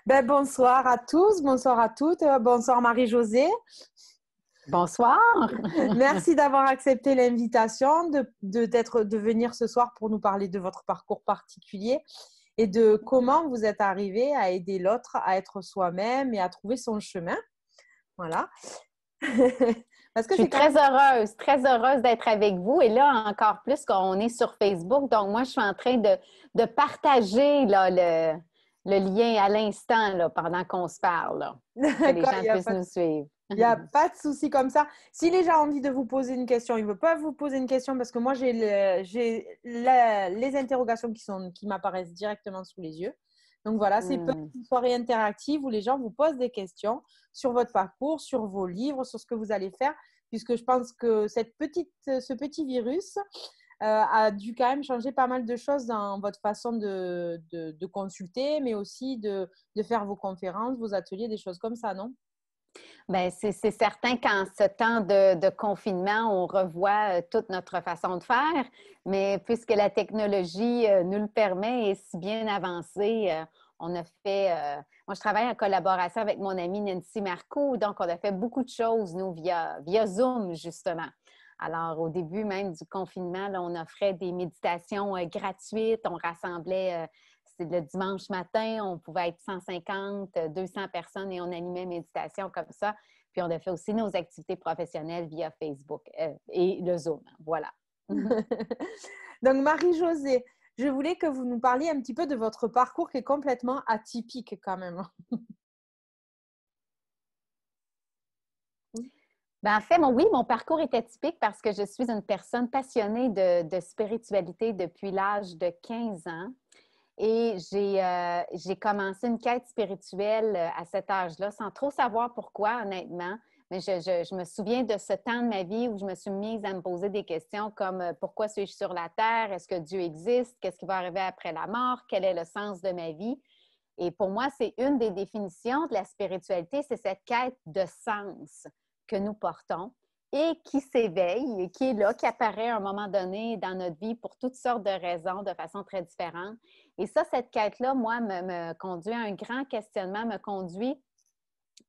Bonsoir à tous, bonsoir à toutes, bonsoir Marie-Josée. Bonsoir. Merci d'avoir accepté l'invitation de venir ce soir pour nous parler de votre parcours particulier et de comment vous êtes arrivé à aider l'autre à être soi-même et à trouver son chemin. Voilà. Parce que je suis très heureuse d'être avec vous. Et là, encore plus qu'on est sur Facebook. Donc, moi, je suis en train de partager là, le lien à l'instant là, pendant qu'on se parle, là, pour que les D'accord, gens puissent nous suivre. il n'y a pas de souci comme ça. Si les gens ont envie de vous poser une question, ils peuvent vous poser une question parce que moi, j'ai les interrogations qui m'apparaissent directement sous les yeux. Donc voilà, c'est une soirée interactive où les gens vous posent des questions sur votre parcours, sur vos livres, sur ce que vous allez faire, puisque je pense que ce petit virus a dû quand même changer pas mal de choses dans votre façon de consulter, mais aussi de faire vos conférences, vos ateliers, des choses comme ça, non? Bien, c'est certain qu'en ce temps de confinement, on revoit toute notre façon de faire, mais puisque la technologie nous le permet et si bien avancé, on a fait, moi je travaille en collaboration avec mon amie Nancy Marcoux, donc on a fait beaucoup de choses, nous, via Zoom, justement. Alors, au début même du confinement, là, on offrait des méditations gratuites, on rassemblait c'est le dimanche matin, on pouvait être 150, 200 personnes et on animait méditation comme ça. Puis on a fait aussi nos activités professionnelles via Facebook et le Zoom. Voilà. Donc, Marie-Josée, je voulais que vous nous parliez un petit peu de votre parcours qui est complètement atypique quand même. En fait, mon parcours est atypique parce que je suis une personne passionnée de spiritualité depuis l'âge de 15 ans. Et j'ai commencé une quête spirituelle à cet âge-là, sans trop savoir pourquoi, honnêtement. Mais je me souviens de ce temps de ma vie où je me suis mise à me poser des questions comme pourquoi suis-je sur la Terre? Est-ce que Dieu existe? Qu'est-ce qui va arriver après la mort? Quel est le sens de ma vie? Et pour moi, c'est une des définitions de la spiritualité, c'est cette quête de sens que nous portons et qui s'éveille, et qui est là, qui apparaît à un moment donné dans notre vie pour toutes sortes de raisons, de façon très différente. Et ça, cette quête-là, moi, me conduit à un grand questionnement, me conduit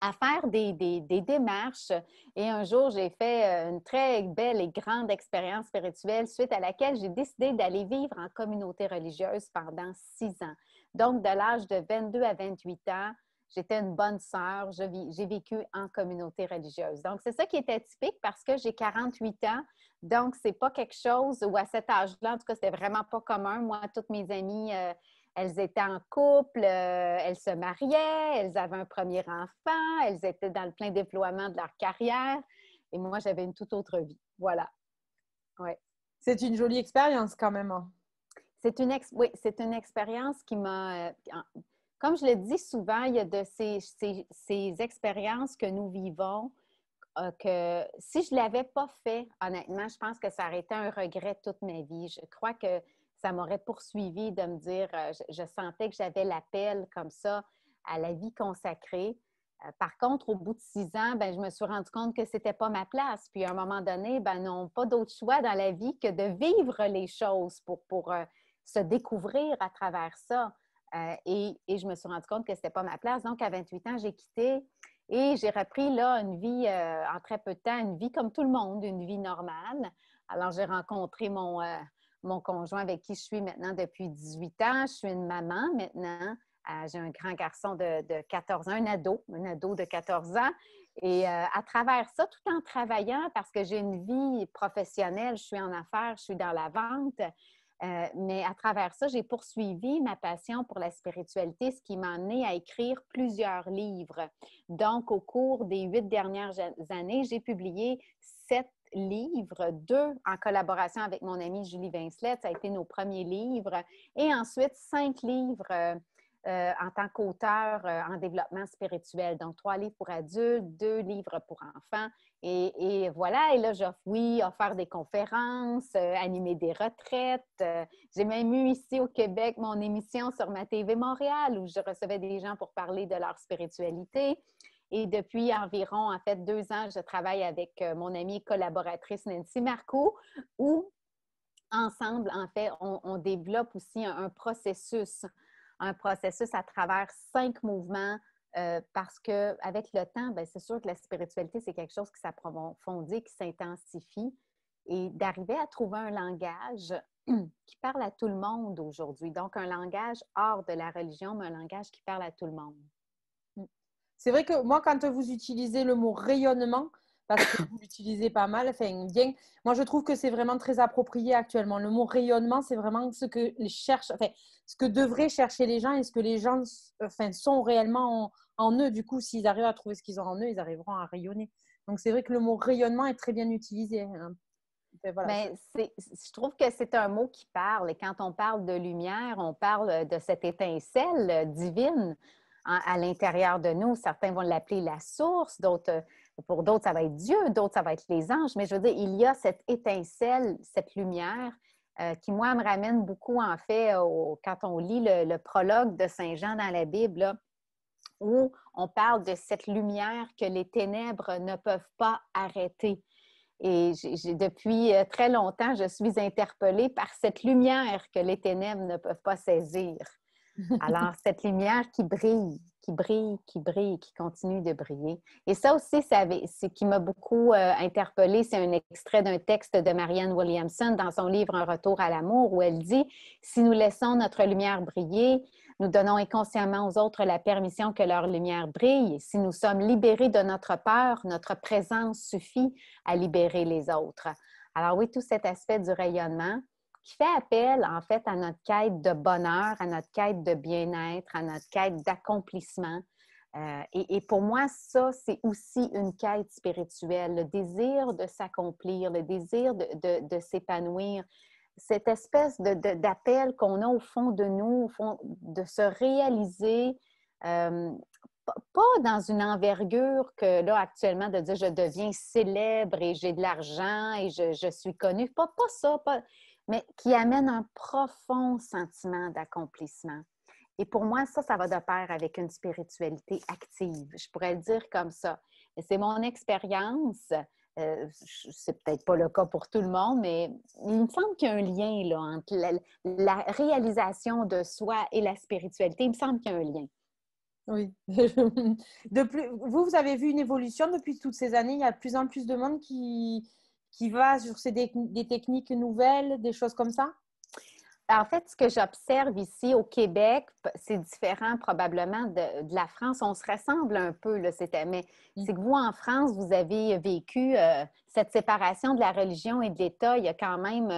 à faire des démarches. Et un jour, j'ai fait une très belle et grande expérience spirituelle suite à laquelle j'ai décidé d'aller vivre en communauté religieuse pendant 6 ans. Donc, de l'âge de 22 à 28 ans, j'étais une bonne sœur. J'ai vécu en communauté religieuse. Donc, c'est ça qui est atypique parce que j'ai 48 ans. Donc, c'est pas quelque chose où à cet âge-là, en tout cas, c'était vraiment pas commun. Moi, toutes mes amies elles étaient en couple, elles se mariaient, elles avaient un premier enfant, elles étaient dans le plein déploiement de leur carrière. Et moi, j'avais une toute autre vie. Voilà. Ouais. C'est une jolie expérience quand même. Oui, c'est une expérience qui m'a... comme je le dis souvent, il y a de ces expériences que nous vivons que si je ne l'avais pas fait, honnêtement, je pense que ça aurait été un regret toute ma vie. Je crois que ça m'aurait poursuivi de me dire, je sentais que j'avais l'appel comme ça à la vie consacrée. Par contre, au bout de 6 ans, ben, je me suis rendu compte que ce n'était pas ma place. Puis à un moment donné, ben, non, pas d'autre choix dans la vie que de vivre les choses pour se découvrir à travers ça. Et je me suis rendu compte que ce n'était pas ma place. Donc, à 28 ans, j'ai quitté et j'ai repris là une vie en très peu de temps, une vie comme tout le monde, une vie normale. Alors, j'ai rencontré mon conjoint avec qui je suis maintenant depuis 18 ans. Je suis une maman maintenant. J'ai un grand garçon de 14 ans, un ado de 14 ans. Et à travers ça, tout en travaillant, parce que j'ai une vie professionnelle, je suis en affaires, je suis dans la vente, mais à travers ça, j'ai poursuivi ma passion pour la spiritualité, ce qui m'a amené à écrire plusieurs livres. Donc, au cours des 8 dernières années, j'ai publié 7 livres, 2 en collaboration avec mon amie Julie Vincelette, ça a été nos premiers livres, et ensuite 5 livres en tant qu'auteur en développement spirituel. Donc, 3 livres pour adultes, 2 livres pour enfants. Et voilà, et là, j'ai offert des conférences, animé des retraites. J'ai même eu ici au Québec mon émission sur ma TV Montréal où je recevais des gens pour parler de leur spiritualité. Et depuis environ, en fait, 2 ans, je travaille avec mon amie et collaboratrice Nancy Marcoux, où ensemble, en fait, on développe aussi un processus un processus à travers 5 mouvements parce qu'avec le temps, bien, c'est sûr que la spiritualité, c'est quelque chose qui s'approfondit, qui s'intensifie. Et d'arriver à trouver un langage qui parle à tout le monde aujourd'hui. Donc, un langage hors de la religion, mais un langage qui parle à tout le monde. C'est vrai que moi, quand vous utilisez le mot rayonnement, parce que vous l'utilisez pas mal, enfin, bien, moi, je trouve que c'est vraiment très approprié actuellement. Le mot rayonnement, c'est vraiment ce que ce que devraient chercher les gens et ce que les gens sont réellement en eux. Du coup, s'ils arrivent à trouver ce qu'ils ont en eux, ils arriveront à rayonner. Donc, c'est vrai que le mot rayonnement est très bien utilisé. Hein. Enfin, voilà. Mais je trouve que c'est un mot qui parle. Et quand on parle de lumière, on parle de cette étincelle divine à l'intérieur de nous. Certains vont l'appeler la source, pour d'autres, ça va être Dieu, d'autres, ça va être les anges. Mais je veux dire, il y a cette étincelle, cette lumière qui, moi, me ramène beaucoup, en fait, quand on lit le prologue de Saint Jean dans la Bible, là, où on parle de cette lumière que les ténèbres ne peuvent pas arrêter. Et depuis très longtemps, je suis interpellée par cette lumière que les ténèbres ne peuvent pas saisir. Alors, cette lumière qui brille, qui brille, qui brille, qui continue de briller. Et ça aussi, c'est qui m'a beaucoup interpellée. C'est un extrait d'un texte de Marianne Williamson dans son livre Un retour à l'amour où elle dit « Si nous laissons notre lumière briller, nous donnons inconsciemment aux autres la permission que leur lumière brille. Si nous sommes libérés de notre peur, notre présence suffit à libérer les autres. » Alors oui, tout cet aspect du rayonnement qui fait appel, en fait, à notre quête de bonheur, à notre quête de bien-être, à notre quête d'accomplissement. Et pour moi, ça, c'est aussi une quête spirituelle, le désir de s'accomplir, le désir de s'épanouir, cette espèce d'appel qu'on a au fond de nous, au fond, de se réaliser, pas dans une envergure que là, actuellement, de dire je deviens célèbre et j'ai de l'argent et je suis connue, pas ça, mais qui amène un profond sentiment d'accomplissement. Et pour moi, ça va de pair avec une spiritualité active. Je pourrais le dire comme ça. Et c'est mon expérience. C'est peut-être pas le cas pour tout le monde, mais il me semble qu'il y a un lien là, entre la réalisation de soi et la spiritualité. Il me semble qu'il y a un lien. Oui. Vous avez vu une évolution depuis toutes ces années. Il y a de plus en plus de monde qui va sur des techniques nouvelles, des choses comme ça? En fait, ce que j'observe ici au Québec, c'est différent probablement de la France. On se ressemble un peu, là, mais c'est que vous, en France, vous avez vécu cette séparation de la religion et de l'État il y a quand même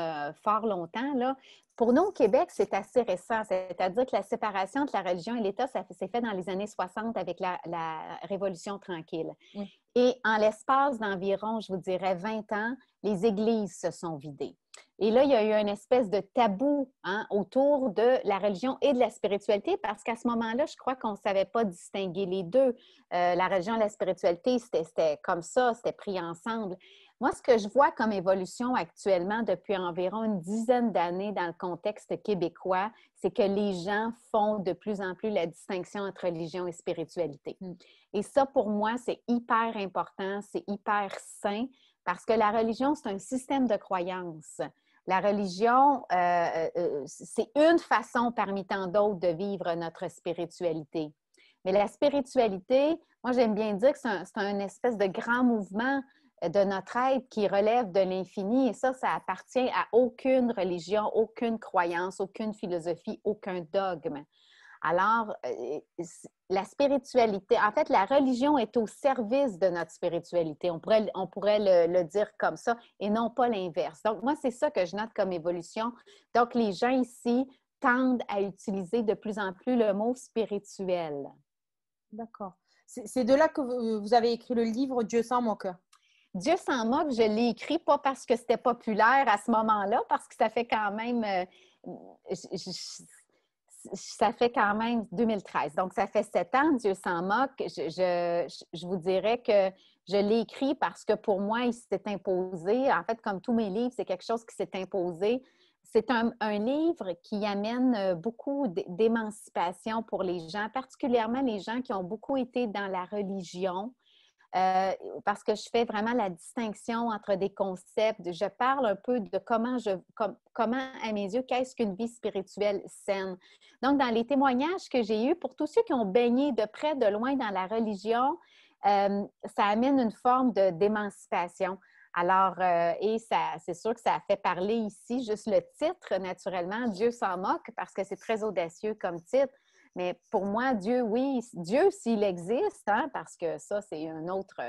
fort longtemps, là. Pour nous, au Québec, c'est assez récent. C'est-à-dire que la séparation entre la religion et l'État, ça s'est fait dans les années 60 avec la Révolution tranquille. Oui. Et en l'espace d'environ, je vous dirais, 20 ans, les églises se sont vidées. Et là, il y a eu une espèce de tabou autour de la religion et de la spiritualité parce qu'à ce moment-là, je crois qu'on ne savait pas distinguer les deux. La religion et la spiritualité, c'était comme ça, c'était pris ensemble. Moi, ce que je vois comme évolution actuellement depuis environ une dizaine d'années dans le contexte québécois, c'est que les gens font de plus en plus la distinction entre religion et spiritualité. Et ça, pour moi, c'est hyper important, c'est hyper sain parce que la religion, c'est un système de croyances. La religion, c'est une façon parmi tant d'autres de vivre notre spiritualité. Mais la spiritualité, moi, j'aime bien dire que c'est un espèce de grand mouvement de notre être qui relève de l'infini. Et ça appartient à aucune religion, aucune croyance, aucune philosophie, aucun dogme. Alors, la spiritualité, en fait, la religion est au service de notre spiritualité. On pourrait le dire comme ça et non pas l'inverse. Donc, moi, c'est ça que je note comme évolution. Donc, les gens ici tendent à utiliser de plus en plus le mot spirituel. D'accord. C'est de là que vous avez écrit le livre Dieu s'en moque. Dieu s'en moque, je l'ai écrit pas parce que c'était populaire à ce moment-là, parce que ça fait quand même... ça fait quand même 2013. Donc, ça fait 7 ans, Dieu s'en moque. Je vous dirais que je l'ai écrit parce que pour moi, il s'est imposé. En fait, comme tous mes livres, c'est quelque chose qui s'est imposé. C'est un livre qui amène beaucoup d'émancipation pour les gens, particulièrement les gens qui ont beaucoup été dans la religion, parce que je fais vraiment la distinction entre des concepts. Je parle un peu de comment, à mes yeux, qu'est-ce qu'une vie spirituelle saine. Donc, dans les témoignages que j'ai eus, pour tous ceux qui ont baigné de près, de loin dans la religion, ça amène une forme d'émancipation. Alors, c'est sûr que ça a fait parler ici, juste le titre, naturellement, Dieu s'en moque, parce que c'est très audacieux comme titre. Mais pour moi, Dieu, oui, Dieu s'il existe, hein, parce que ça, c'est un autre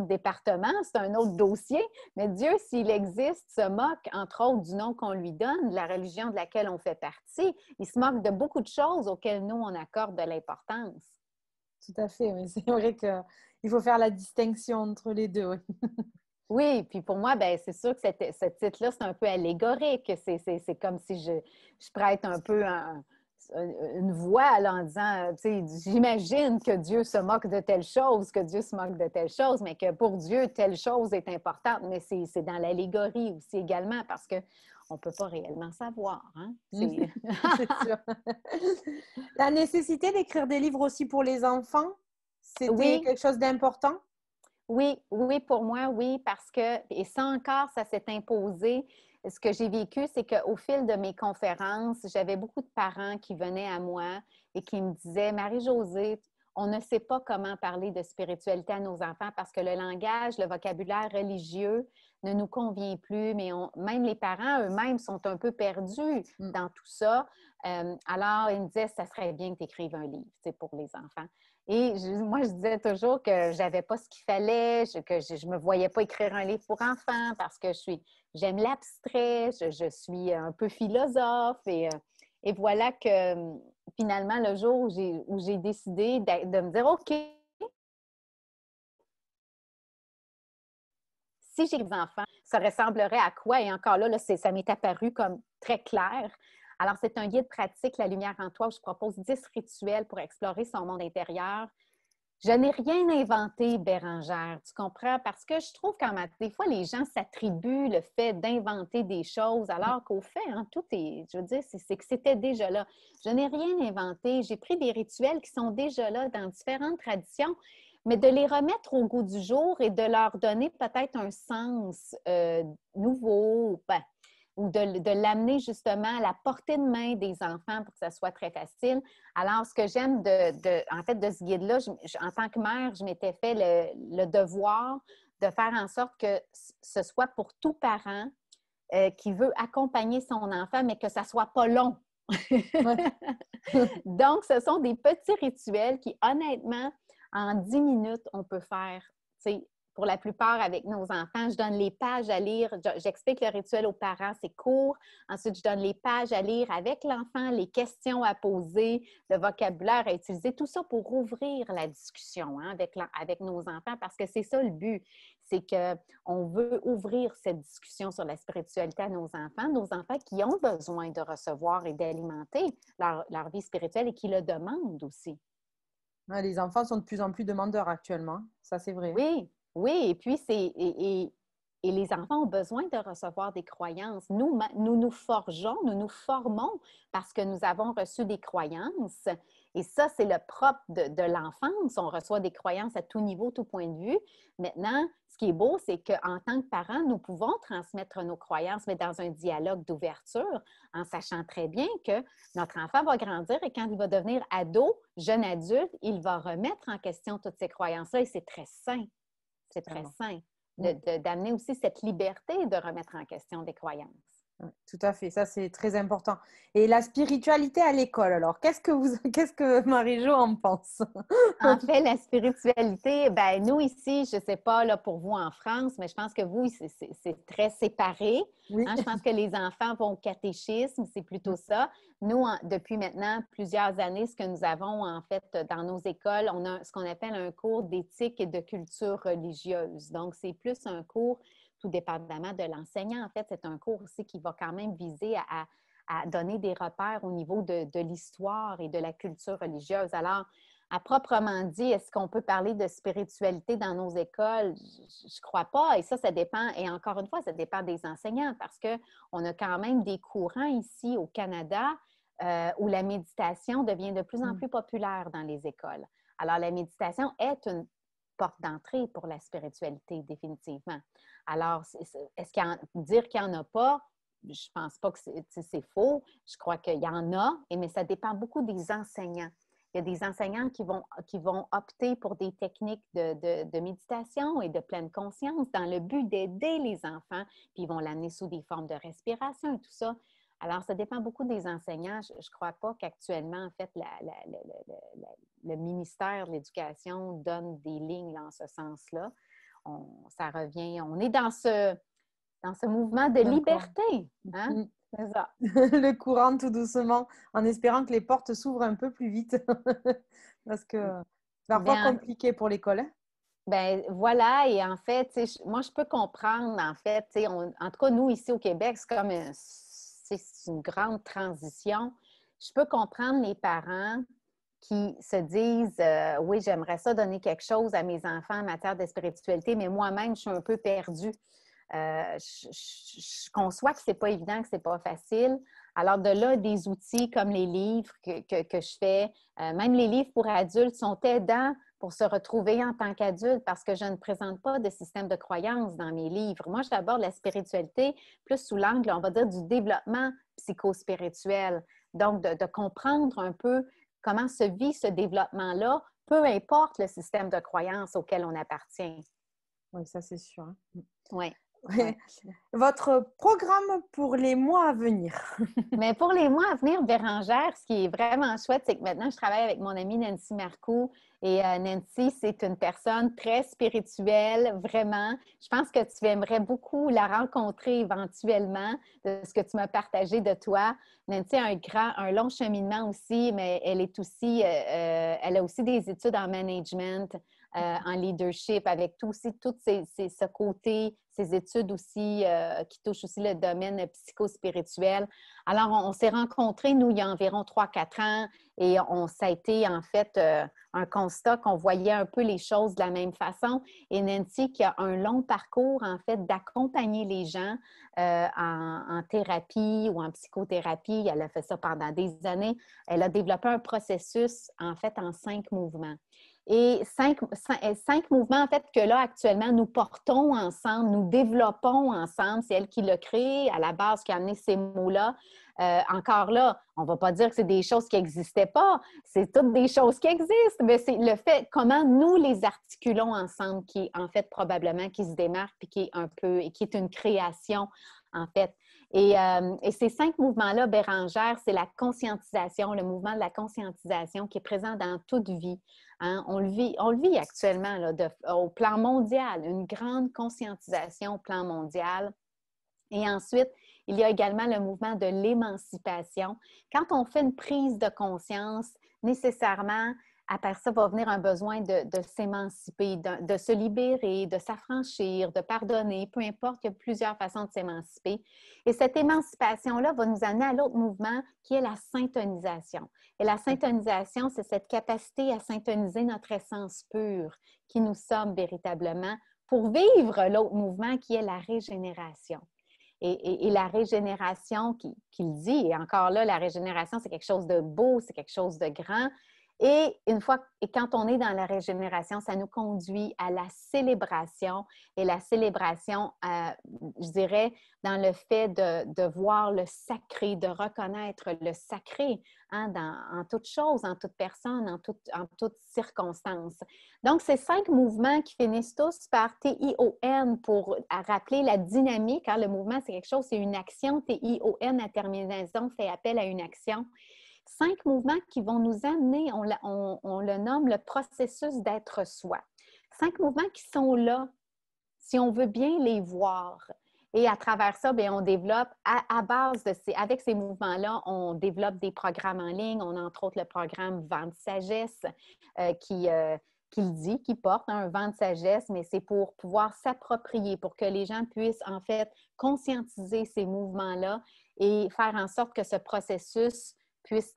département, c'est un autre dossier, mais Dieu, s'il existe, se moque, entre autres, du nom qu'on lui donne, de la religion de laquelle on fait partie. Il se moque de beaucoup de choses auxquelles nous, on accorde de l'importance. Tout à fait, oui. C'est vrai qu'il faut faire la distinction entre les deux. Oui. Oui, puis pour moi, ben, c'est sûr que ce titre-là, c'est un peu allégorique. C'est comme si je prête un peu une voix là, en disant, tu sais, j'imagine que Dieu se moque de telle chose, que Dieu se moque de telle chose, mais que pour Dieu, telle chose est importante. Mais c'est dans l'allégorie aussi également parce qu'on ne peut pas réellement savoir. Hein? C'est sûr. La nécessité d'écrire des livres aussi pour les enfants, c'était Oui, quelque chose d'important? oui, oui, pour moi, oui, parce que, et ça encore, ça s'est imposé. Ce que j'ai vécu, c'est qu'au fil de mes conférences, j'avais beaucoup de parents qui venaient à moi et qui me disaient, Marie-Josée, on ne sait pas comment parler de spiritualité à nos enfants parce que le langage, le vocabulaire religieux ne nous convient plus, mais même les parents eux-mêmes sont un peu perdus dans tout ça. Alors, ils me disaient, ça serait bien que tu écrives un livre, pour les enfants. Et moi, je disais toujours que je n'avais pas ce qu'il fallait, que je ne me voyais pas écrire un livre pour enfants parce que j'aime l'abstrait, je suis un peu philosophe. Et voilà que finalement, le jour où j'ai décidé de me dire, OK, si j'ai des enfants, ça ressemblerait à quoi? Et encore là, ça m'est apparu comme très clair. Alors, c'est un guide pratique, La lumière en toi, où je propose 10 rituels pour explorer son monde intérieur. Je n'ai rien inventé, Bérangère, tu comprends? Parce que je trouve quand même, des fois, les gens s'attribuent le fait d'inventer des choses, alors qu'au fait, hein, tout est, je veux dire, c'est que c'était déjà là. Je n'ai rien inventé. J'ai pris des rituels qui sont déjà là dans différentes traditions, mais de les remettre au goût du jour et de leur donner peut-être un sens nouveau, ben, ou de l'amener justement à la portée de main des enfants pour que ça soit très facile. Alors, ce que j'aime en fait, de ce guide-là, en tant que mère, je m'étais fait le devoir de faire en sorte que ce soit pour tout parent qui veut accompagner son enfant, mais que ça ne soit pas long. Ouais. Donc, ce sont des petits rituels qui, honnêtement, en 10 minutes, on peut faire, tu sais, pour la plupart avec nos enfants. Je donne les pages à lire. J'explique le rituel aux parents, c'est court. Ensuite, je donne les pages à lire avec l'enfant, les questions à poser, le vocabulaire à utiliser, tout ça pour ouvrir la discussion hein, avec nos enfants parce que c'est ça le but. C'est qu'on veut ouvrir cette discussion sur la spiritualité à nos enfants qui ont besoin de recevoir et d'alimenter leur vie spirituelle et qui le demandent aussi. Ouais, les enfants sont de plus en plus demandeurs actuellement. Ça, c'est vrai. Oui, oui, et puis et les enfants ont besoin de recevoir des croyances. Nous forgeons, nous nous formons parce que nous avons reçu des croyances. Et ça, c'est le propre de l'enfance. On reçoit des croyances à tout niveau, tout point de vue. Maintenant, ce qui est beau, c'est qu'en tant que parents, nous pouvons transmettre nos croyances, mais dans un dialogue d'ouverture, en sachant très bien que notre enfant va grandir et quand il va devenir ado, jeune adulte, il va remettre en question toutes ces croyances-là et c'est très sain. C'est très sain d'amener aussi cette liberté de remettre en question des croyances. Tout à fait, ça c'est très important. Et la spiritualité à l'école, alors, qu'est-ce que Marie-Jo en pense? En fait, la spiritualité, ben nous ici, je ne sais pas là, pour vous en France, mais je pense que vous, c'est très séparé. Oui. Hein? Je pense que les enfants vont au catéchisme, c'est plutôt ça. Nous, depuis maintenant plusieurs années, ce que nous avons en fait dans nos écoles, on a ce qu'on appelle un cours d'éthique et de culture religieuse. Donc, c'est plus un cours, tout dépendamment de l'enseignant. En fait, c'est un cours aussi qui va quand même viser à donner des repères au niveau de l'histoire et de la culture religieuse. Alors, à proprement dit, est-ce qu'on peut parler de spiritualité dans nos écoles? Je ne crois pas. Et ça dépend. Et encore une fois, ça dépend des enseignants parce qu'on a quand même des courants ici au Canada où la méditation devient de plus en plus populaire dans les écoles. Alors, la méditation est porte d'entrée pour la spiritualité, définitivement. Alors, est-ce qu'il y en, dire qu'il n'y en a pas, je ne pense pas que c'est faux. Je crois qu'il y en a, mais ça dépend beaucoup des enseignants. Il y a des enseignants qui vont opter pour des techniques de méditation et de pleine conscience dans le but d'aider les enfants, puis ils vont l'amener sous des formes de respiration et tout ça. Alors, ça dépend beaucoup des enseignants. Je ne crois pas qu'actuellement, en fait, le ministère de l'Éducation donne des lignes là, en ce sens-là. Ça revient, on est dans ce mouvement de liberté. Hein? C'est ça. Le courant tout doucement, en espérant que les portes s'ouvrent un peu plus vite. Parce que c'est parfois compliqué pour l'école. Hein? Ben voilà, et en fait, moi, je peux comprendre, en fait, en tout cas, nous, ici au Québec, c'est comme une grande transition. Je peux comprendre les parents qui se disent oui, j'aimerais ça donner quelque chose à mes enfants en matière de spiritualité, mais moi-même, je suis un peu perdue. Je conçois que ce n'est pas évident, que ce n'est pas facile. Alors, de là, des outils comme les livres que je fais, même les livres pour adultes sont aidants pour se retrouver en tant qu'adulte parce que je ne présente pas de système de croyance dans mes livres. Moi, j'aborde la spiritualité plus sous l'angle, on va dire, du développement psychospirituel. Donc, de comprendre un peu comment se vit ce développement-là, peu importe le système de croyance auquel on appartient. Oui, ça, c'est sûr. Hein? Oui. Ouais. Votre programme pour les mois à venir? Mais pour les mois à venir, Bérangère, ce qui est vraiment chouette, c'est que maintenant, je travaille avec mon amie Nancy Marcoux. Et Nancy, c'est une personne très spirituelle, vraiment. Je pense que tu aimerais beaucoup la rencontrer éventuellement, de ce que tu m'as partagé de toi. Nancy a un long cheminement aussi, mais elle est aussi, elle a aussi des études en management, en leadership, avec tout ce côté, ces études aussi qui touchent aussi le domaine psychospirituel. Alors, on s'est rencontrés, nous, il y a environ 3-4 ans, et ça a été en fait un constat qu'on voyait un peu les choses de la même façon. Et Nancy, qui a un long parcours, en fait, d'accompagner les gens en thérapie ou en psychothérapie, elle a fait ça pendant des années, elle a développé un processus, en fait, en 5 mouvements. Et 5 mouvements, en fait, que là, actuellement, nous portons ensemble, nous développons ensemble. C'est elle qui l'a créé, à la base, qui a amené ces mots-là. Encore là, on ne va pas dire que c'est des choses qui n'existaient pas. C'est toutes des choses qui existent, mais c'est le fait comment nous les articulons ensemble qui, en fait, probablement, qui se démarque puis qui est un peu, et qui est une création, en fait. Et ces 5 mouvements-là, Bérangère, c'est la conscientisation, le mouvement de la conscientisation qui est présent dans toute vie. Hein? On le vit actuellement là, au plan mondial, une grande conscientisation au plan mondial. Et ensuite, il y a également le mouvement de l'émancipation. Quand on fait une prise de conscience, nécessairement, après ça va venir un besoin de s'émanciper, de se libérer, de s'affranchir, de pardonner, peu importe, il y a plusieurs façons de s'émanciper. Et cette émancipation-là va nous amener à l'autre mouvement qui est la syntonisation. Et la syntonisation, c'est cette capacité à syntoniser notre essence pure qui nous sommes véritablement pour vivre l'autre mouvement qui est la régénération. Et la régénération qu'il dit, et encore là, la régénération, c'est quelque chose de beau, c'est quelque chose de grand. Et quand on est dans la régénération, ça nous conduit à la célébration. Et la célébration, je dirais, dans le fait de voir le sacré, de reconnaître le sacré hein, en toute chose, en toute personne, en toute circonstance. Donc, ces 5 mouvements qui finissent tous par T-I-O-N pour rappeler la dynamique. Hein, le mouvement, c'est quelque chose, c'est une action. T-I-O-N à terminaison fait appel à une action. 5 mouvements qui vont nous amener, on le nomme le processus d'être soi. 5 mouvements qui sont là, si on veut bien les voir. Et à travers ça, bien, on développe, à base avec ces mouvements-là, on développe des programmes en ligne. On a entre autres le programme Vent de sagesse qui porte un vent de sagesse, mais c'est pour pouvoir s'approprier, pour que les gens puissent en fait conscientiser ces mouvements-là et faire en sorte que ce processus puisse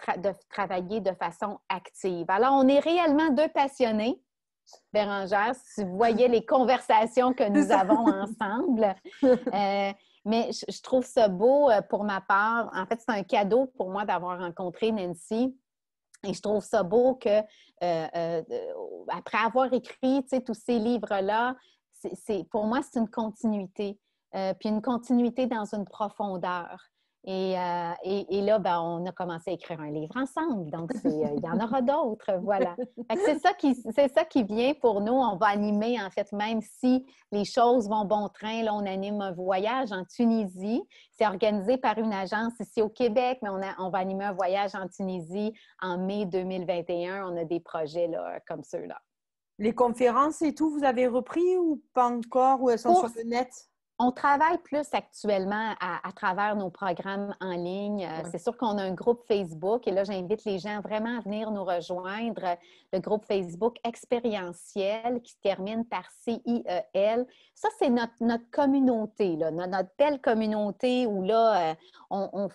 travailler de façon active. Alors, on est réellement 2 passionnés. Bérangère, si vous voyez les conversations que nous avons ensemble. Mais je trouve ça beau pour ma part. En fait, c'est un cadeau pour moi d'avoir rencontré Nancy. Et je trouve ça beau que, après avoir écrit, tu sais, tous ces livres-là, pour moi, c'est une continuité. Puis une continuité dans une profondeur. Et là, ben, on a commencé à écrire un livre ensemble. Donc, il y en aura d'autres, voilà. Fait que c'est ça qui vient pour nous. On va animer, en fait, même si les choses vont bon train, là, on anime un voyage en Tunisie. C'est organisé par une agence ici au Québec, mais on va animer un voyage en Tunisie en mai 2021. On a des projets là, comme ceux-là. Les conférences et tout, vous avez repris ou pas encore? Ou elles sont sur le net? On travaille plus actuellement à travers nos programmes en ligne. Ouais. C'est sûr qu'on a un groupe Facebook et là, j'invite les gens vraiment à venir nous rejoindre. Le groupe Facebook expérientiel qui se termine par CIEL. Ça, c'est notre communauté, là, notre belle communauté où là, on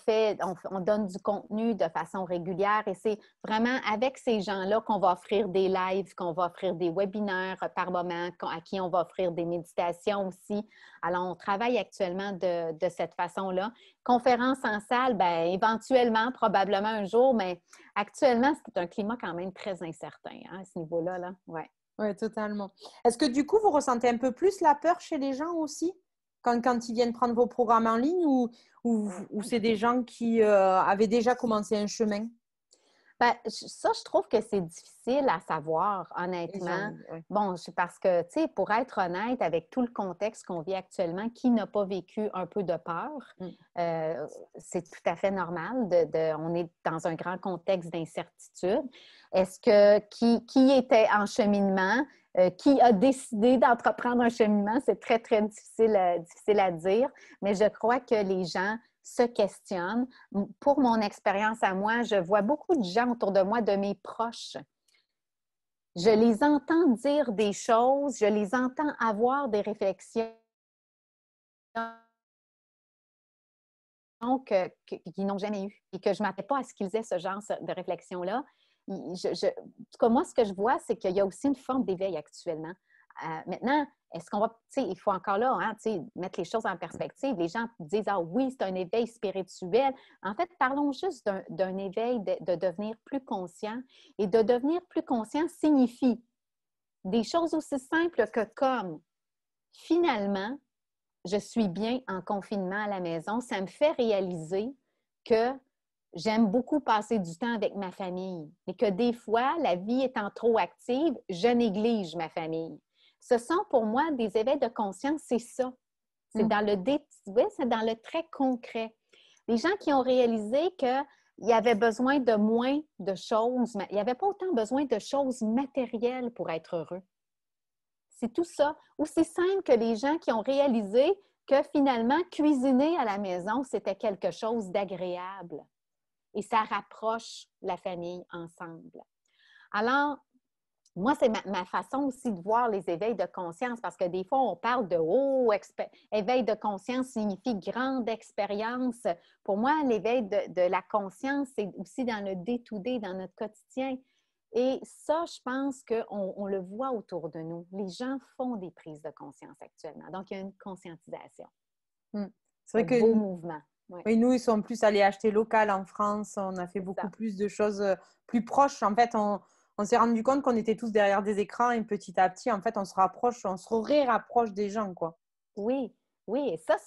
donne du contenu de façon régulière et c'est vraiment avec ces gens-là qu'on va offrir des lives, qu'on va offrir des webinaires par moment, à qui on va offrir des méditations aussi. Alors, on travaille actuellement de cette façon-là. Conférence en salle, bien, éventuellement, probablement un jour, mais actuellement, c'est un climat quand même très incertain hein, à ce niveau-là. Là. Ouais. Oui, totalement. Est-ce que du coup, vous ressentez un peu plus la peur chez les gens aussi quand ils viennent prendre vos programmes en ligne ou c'est des gens qui avaient déjà commencé un chemin? Ben, ça, je trouve que c'est difficile à savoir, honnêtement. Ouais. Bon, parce que, tu sais, pour être honnête, avec tout le contexte qu'on vit actuellement, qui n'a pas vécu un peu de peur? C'est tout à fait normal. On est dans un grand contexte d'incertitude. Est-ce que qui était en cheminement? Qui a décidé d'entreprendre un cheminement? C'est très, très difficile à dire. Mais je crois que les gens se questionnent. Pour mon expérience à moi, je vois beaucoup de gens autour de moi, de mes proches. Je les entends dire des choses, je les entends avoir des réflexions qu'ils n'ont jamais eues et que je ne m'attendais pas à ce qu'ils aient ce genre de réflexion-là. En tout cas, moi, ce que je vois, c'est qu'il y a aussi une forme d'éveil actuellement. Maintenant, est-ce qu'on va, tu sais, il faut encore là, hein, tu sais, mettre les choses en perspective. Les gens disent, ah oui, c'est un éveil spirituel. En fait, parlons juste d'un éveil de devenir plus conscient. Et de devenir plus conscient signifie des choses aussi simples que comme, finalement, je suis bien en confinement à la maison. Ça me fait réaliser que j'aime beaucoup passer du temps avec ma famille et que des fois, la vie étant trop active, je néglige ma famille. Ce sont pour moi des éveils de conscience, c'est ça. C'est dans c'est dans le très concret. Les gens qui ont réalisé qu'il y avait besoin de moins de choses, mais il n'y avait pas autant besoin de choses matérielles pour être heureux. C'est tout ça. Aussi simple que les gens qui ont réalisé que finalement, cuisiner à la maison, c'était quelque chose d'agréable. Et ça rapproche la famille ensemble. Alors, moi, c'est ma façon aussi de voir les éveils de conscience parce que des fois, on parle de éveil de conscience signifie grande expérience. Pour moi, l'éveil de la conscience, c'est aussi dans le day-to-day, dans notre quotidien. Et ça, je pense qu'on le voit autour de nous. Les gens font des prises de conscience actuellement. Donc, il y a une conscientisation. C'est vrai que beau mouvement. Ouais. Oui, nous, ils sont plus allés acheter local en France. On a fait beaucoup plus de choses plus proches. En fait, on s'est rendu compte qu'on était tous derrière des écrans et petit à petit, en fait, on se rapproche des gens, quoi. Oui, oui. Et ça,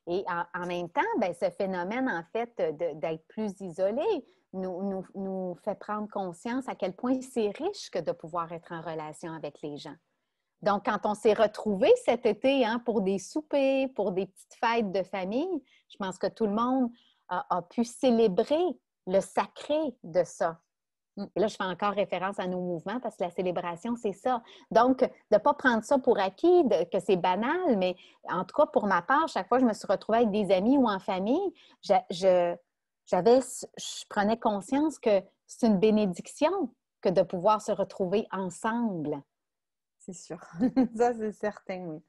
Et en même temps, ben, ce phénomène, en fait, d'être plus isolé nous fait prendre conscience à quel point c'est riche que de pouvoir être en relation avec les gens. Donc, quand on s'est retrouvés cet été hein, pour des soupers, pour des petites fêtes de famille, je pense que tout le monde a pu célébrer le sacré de ça. Et là, je fais encore référence à nos mouvements parce que la célébration, c'est ça. Donc, de ne pas prendre ça pour acquis, que c'est banal, mais en tout cas, pour ma part, chaque fois que je me suis retrouvée avec des amis ou en famille, je prenais conscience que c'est une bénédiction que de pouvoir se retrouver ensemble. C'est sûr. Ça, c'est certain, oui.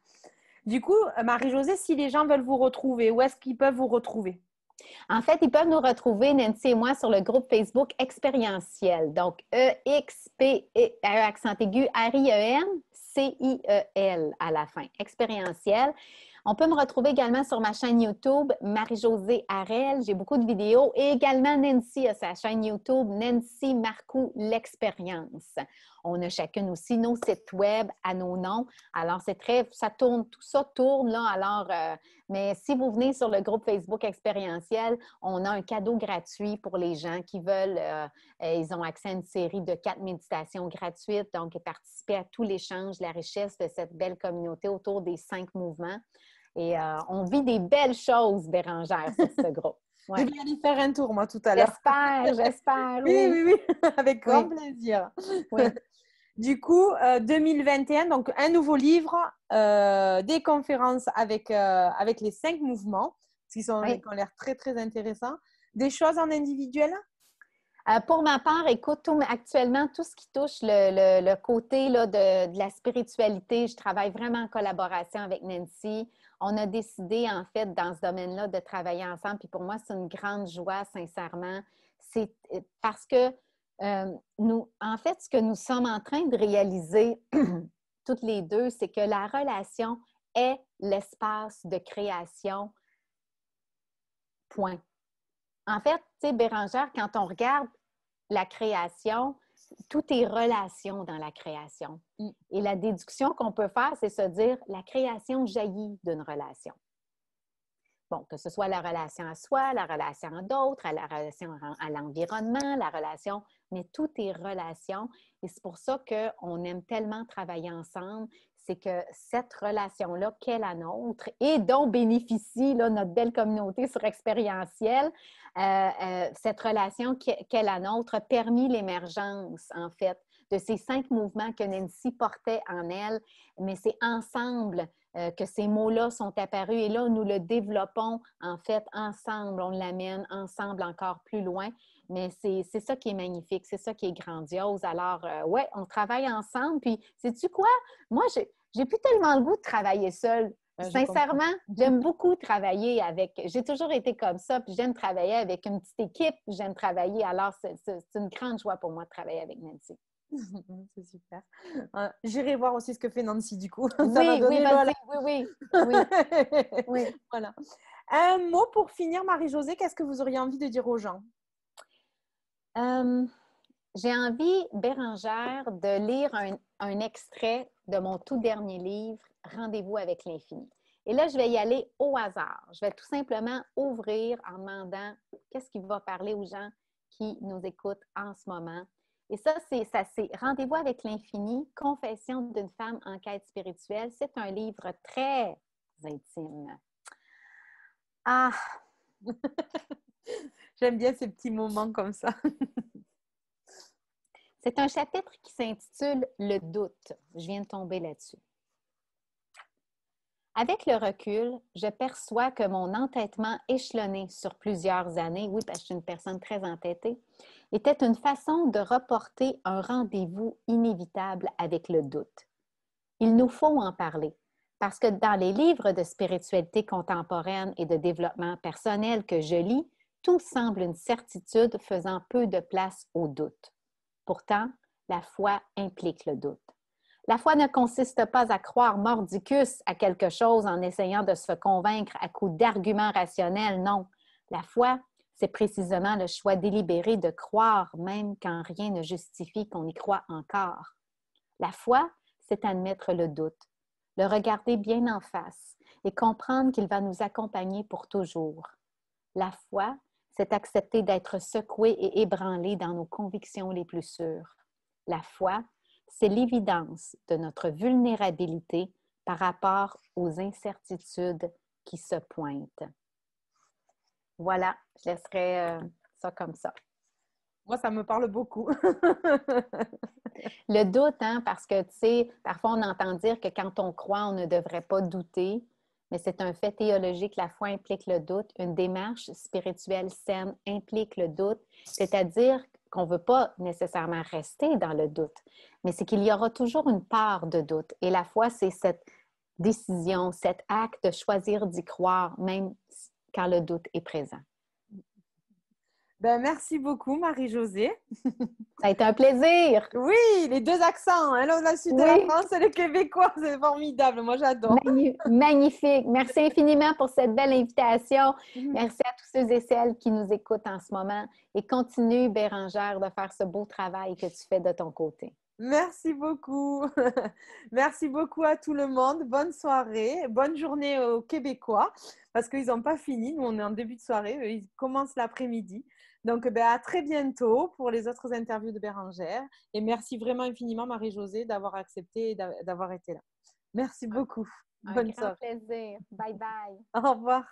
Du coup, Marie-Josée, si les gens veulent vous retrouver, où est-ce qu'ils peuvent vous retrouver? En fait, ils peuvent nous retrouver, Nancy et moi, sur le groupe Facebook Expérientiel. Donc, E-X-P, accent aigu, R-I-E-N, C-I-E-L à la fin. Expérientiel. On peut me retrouver également sur ma chaîne YouTube, Marie-Josée Harel. J'ai beaucoup de vidéos. Et également, Nancy a sa chaîne YouTube, Nancy Marcoux, l'expérience. On a chacune aussi nos sites web à nos noms. Alors, ça tourne, tout ça tourne là. Alors, mais si vous venez sur le groupe Facebook expérientiel, on a un cadeau gratuit pour les gens qui veulent. Ils ont accès à une série de 4 méditations gratuites, donc participer à tout l'échange, la richesse de cette belle communauté autour des 5 mouvements. Et on vit des belles choses, Bérangère, sur ce groupe. Ouais. Je vais aller faire un tour, moi, tout à l'heure. J'espère, oui. Oui, avec grand plaisir. Oui. Du coup, 2021, donc un nouveau livre, des conférences avec les 5 mouvements, qui ont l'air très, très intéressants. Des choses en individuel? Pour ma part, écoute, actuellement, tout ce qui touche le côté là, de la spiritualité, je travaille vraiment en collaboration avec Nancy. On a décidé, en fait, dans ce domaine-là, de travailler ensemble. Puis pour moi, c'est une grande joie, sincèrement. C'est parce que nous, en fait, ce que nous sommes en train de réaliser toutes les deux, c'est que la relation est l'espace de création. Point. En fait, tu sais, Bérangère, quand on regarde la création, tout est relation dans la création. Et la déduction qu'on peut faire, c'est se dire, la création jaillit d'une relation. Bon, que ce soit la relation à soi, la relation à d'autres, la relation à l'environnement, la relation, mais tout est relation. Et c'est pour ça qu'on aime tellement travailler ensemble, c'est que cette relation-là qu'est la nôtre et dont bénéficie là, notre belle communauté sur expérientiel, cette relation qu'est la nôtre a permis l'émergence, en fait, de ces 5 mouvements que Nancy portait en elle, mais c'est ensemble que ces mots-là sont apparus et là, nous le développons en fait ensemble, on l'amène ensemble encore plus loin, mais c'est ça qui est magnifique, c'est ça qui est grandiose. Alors, ouais, on travaille ensemble, puis sais-tu quoi? Moi, j'ai plus tellement le goût de travailler seule. Sincèrement, j'aime beaucoup travailler avec, j'ai toujours été comme ça, puis j'aime travailler avec une petite équipe, j'aime travailler, alors c'est une grande joie pour moi de travailler avec Nancy. C'est super. J'irai voir aussi ce que fait Nancy du coup. Oui, ça va donner oui. Voilà. Un mot pour finir, Marie-Josée, qu'est-ce que vous auriez envie de dire aux gens? J'ai envie, Bérangère, de lire un extrait de mon tout dernier livre, Rendez-vous avec l'infini. Et là, je vais y aller au hasard. Je vais tout simplement ouvrir en demandant qu'est-ce qui va parler aux gens qui nous écoutent en ce moment. Et ça, c'est Rendez-vous avec l'infini, Confession d'une femme en quête spirituelle. C'est un livre très intime. Ah! J'aime bien ces petits moments comme ça. C'est un chapitre qui s'intitule « Le doute ». Je viens de tomber là-dessus. Avec le recul, je perçois que mon entêtement échelonné sur plusieurs années, oui, parce que je suis une personne très entêtée, était une façon de reporter un rendez-vous inévitable avec le doute. Il nous faut en parler, parce que dans les livres de spiritualité contemporaine et de développement personnel que je lis, tout semble une certitude faisant peu de place au doute. Pourtant, la foi implique le doute. La foi ne consiste pas à croire mordicus à quelque chose en essayant de se convaincre à coups d'arguments rationnels, non. La foi, c'est précisément le choix délibéré de croire même quand rien ne justifie qu'on y croit encore. La foi, c'est admettre le doute, le regarder bien en face et comprendre qu'il va nous accompagner pour toujours. La foi, c'est accepter d'être secoué et ébranlé dans nos convictions les plus sûres. La foi, c'est l'évidence de notre vulnérabilité par rapport aux incertitudes qui se pointent. Voilà, je laisserai ça comme ça. Moi, ça me parle beaucoup. Le doute, hein, parce que, tu sais, parfois on entend dire que quand on croit, on ne devrait pas douter, mais c'est un fait théologique, la foi implique le doute. Une démarche spirituelle saine implique le doute, c'est-à-dire qu'on ne veut pas nécessairement rester dans le doute, mais c'est qu'il y aura toujours une part de doute. Et la foi, c'est cette décision, cet acte de choisir d'y croire, même quand le doute est présent. Ben, merci beaucoup, Marie-Josée. Ça a été un plaisir. Oui, les deux accents, hein, le sud de la Oui, France et le québécois, c'est formidable. Moi, j'adore. magnifique. Merci infiniment pour cette belle invitation. Merci à tous ceux et celles qui nous écoutent en ce moment et continue, Bérangère, de faire ce beau travail que tu fais de ton côté. Merci beaucoup. Merci beaucoup à tout le monde. Bonne soirée, bonne journée aux Québécois parce qu'ils n'ont pas fini. Nous, on est en début de soirée. Eux, ils commencent l'après-midi. Donc, ben, à très bientôt pour les autres interviews de Bérangère. Et merci vraiment infiniment, Marie-Josée, d'avoir accepté et d'avoir été là. Merci beaucoup. Un Bonne grand soirée. plaisir. Bye bye. Au revoir.